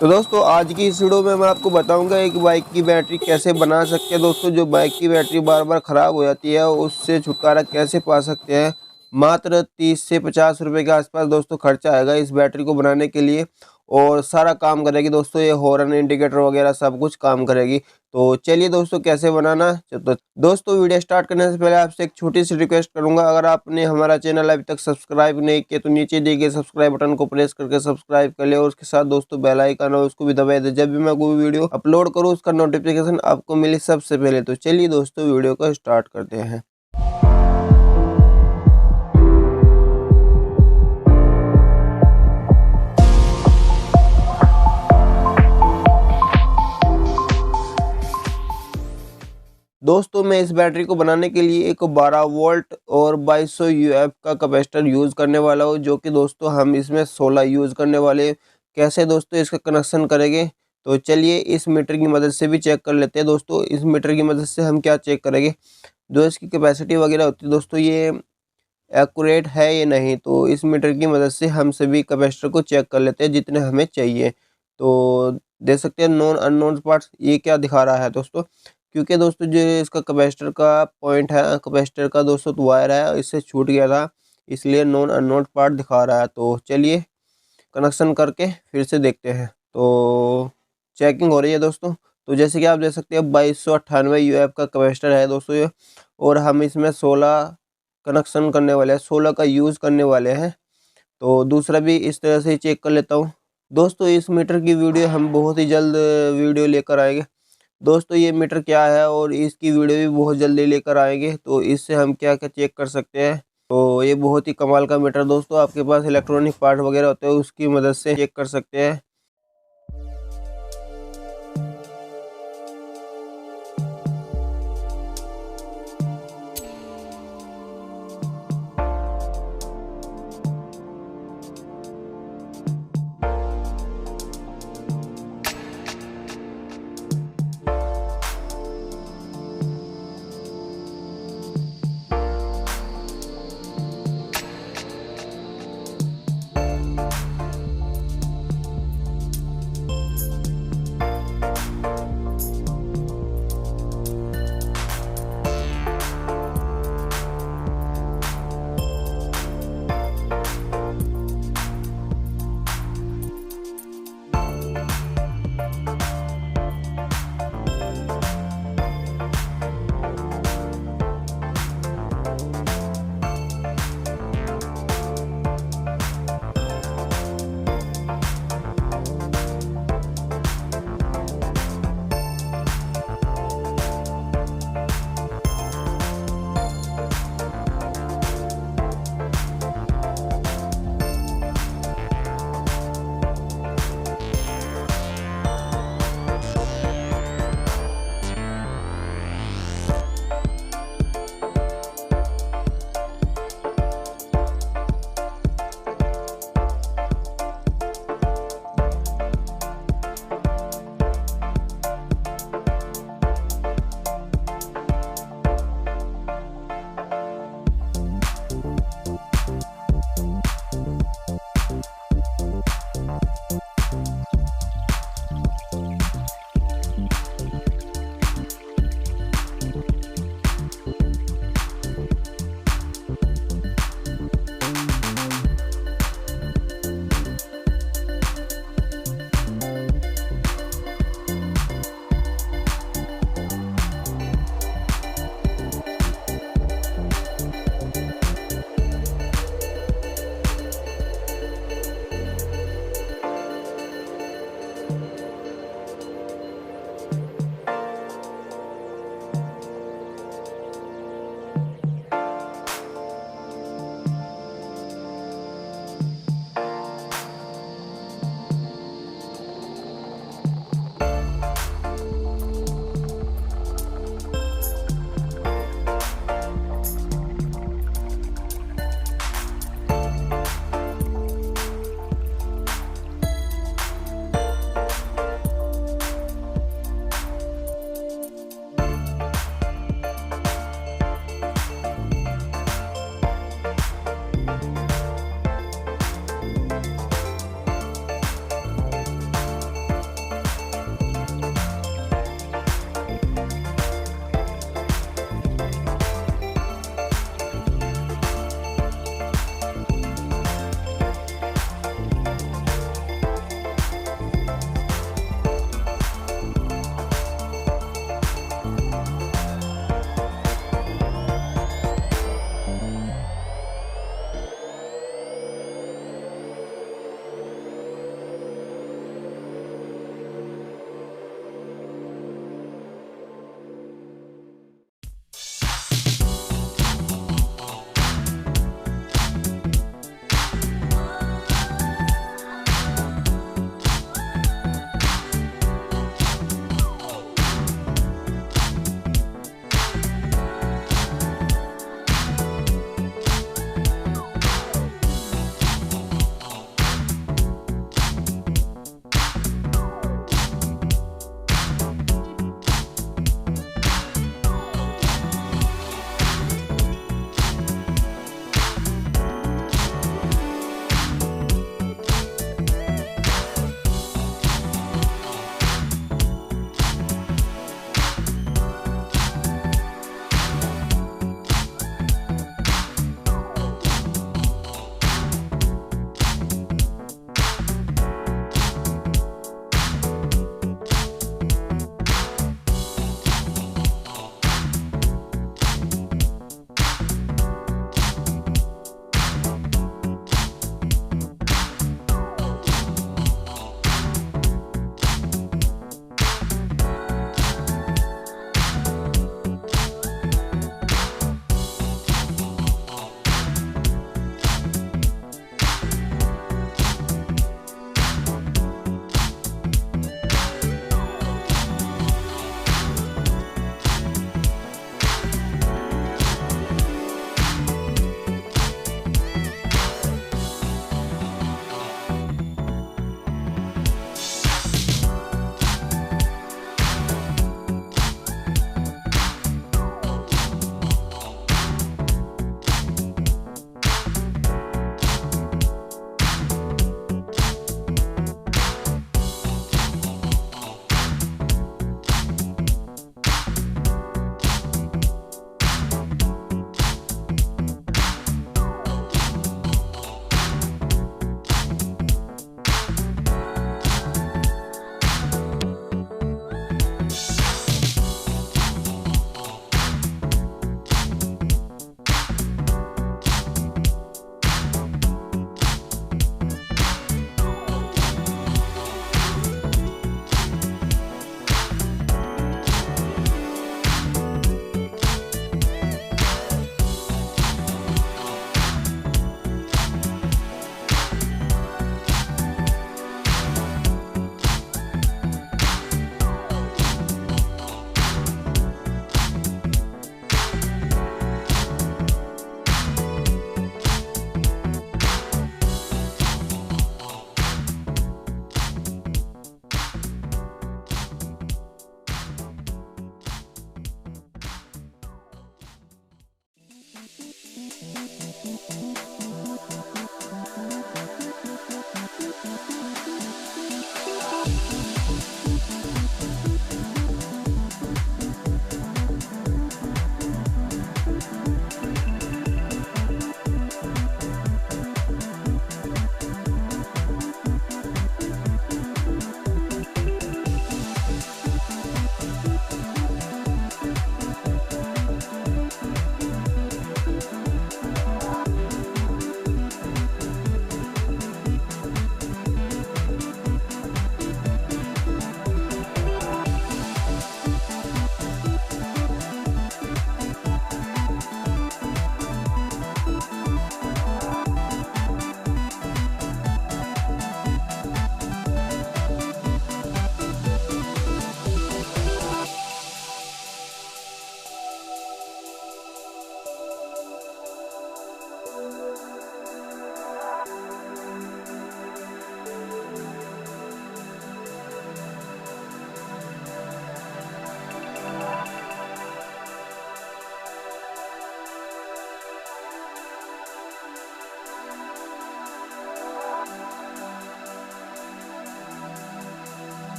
तो दोस्तों आज की इस वीडियो में मैं आपको बताऊंगा एक बाइक की बैटरी कैसे बना सकते हैं। दोस्तों जो बाइक की बैटरी बार बार ख़राब हो जाती है उससे छुटकारा कैसे पा सकते हैं। मात्र 30 से 50 रुपये के आसपास दोस्तों खर्चा आएगा इस बैटरी को बनाने के लिए और सारा काम करेगी दोस्तों। ये हॉर्न इंडिकेटर वगैरह सब कुछ काम करेगी। तो चलिए दोस्तों कैसे बनाना। तो दोस्तों वीडियो स्टार्ट करने से पहले आपसे एक छोटी सी रिक्वेस्ट करूंगा, अगर आपने हमारा चैनल अभी तक सब्सक्राइब नहीं किया तो नीचे दिए गए सब्सक्राइब बटन को प्रेस करके सब्सक्राइब कर ले और उसके साथ दोस्तों बेल आइकन है उसको भी दबा दे, जब भी मैं कोई वीडियो अपलोड करूँ उसका नोटिफिकेशन आपको मिले सबसे पहले। तो चलिए दोस्तों वीडियो को स्टार्ट करते हैं। दोस्तों मैं इस बैटरी को बनाने के लिए एक 12 वोल्ट और 2200 यूएफ का कैपेसिटर यूज़ करने वाला हूँ, जो कि दोस्तों हम इसमें 16 यूज़ करने वाले हैं। कैसे दोस्तों इसका कनेक्शन करेंगे, तो चलिए इस मीटर की मदद से भी चेक कर लेते हैं। दोस्तों इस मीटर की मदद से हम क्या चेक करेंगे, जो इसकी कैपेसिटी वगैरह होती है दोस्तों ये एक्यूरेट है या नहीं। तो इस मीटर की मदद से हम सभी कैपेसिटर को चेक कर लेते हैं जितने हमें चाहिए। तो देख सकते हैं नॉन अननोन पार्ट्स ये क्या दिखा रहा है दोस्तों, क्योंकि दोस्तों जो इसका कैपेसिटर का पॉइंट है, कैपेसिटर का दोस्तों वायर है इससे छूट गया था, इसलिए नॉन अननोन पार्ट दिखा रहा है। तो चलिए कनेक्शन करके फिर से देखते हैं। तो चेकिंग हो रही है दोस्तों। तो जैसे कि आप देख सकते हैं 2298 यूएफ का कैपेसिटर है दोस्तों ये, और हम इसमें 16 कनेक्शन करने वाले हैं, 16 का यूज़ करने वाले हैं। तो दूसरा भी इस तरह से चेक कर लेता हूँ। दोस्तों इस मीटर की वीडियो हम बहुत ही जल्द वीडियो लेकर आएंगे। दोस्तों ये मीटर क्या है और इसकी वीडियो भी बहुत जल्दी लेकर आएंगे। तो इससे हम क्या क्या चेक कर सकते हैं, तो ये बहुत ही कमाल का मीटर दोस्तों, आपके पास इलेक्ट्रॉनिक पार्ट वगैरह होते हैं उसकी मदद से चेक कर सकते हैं।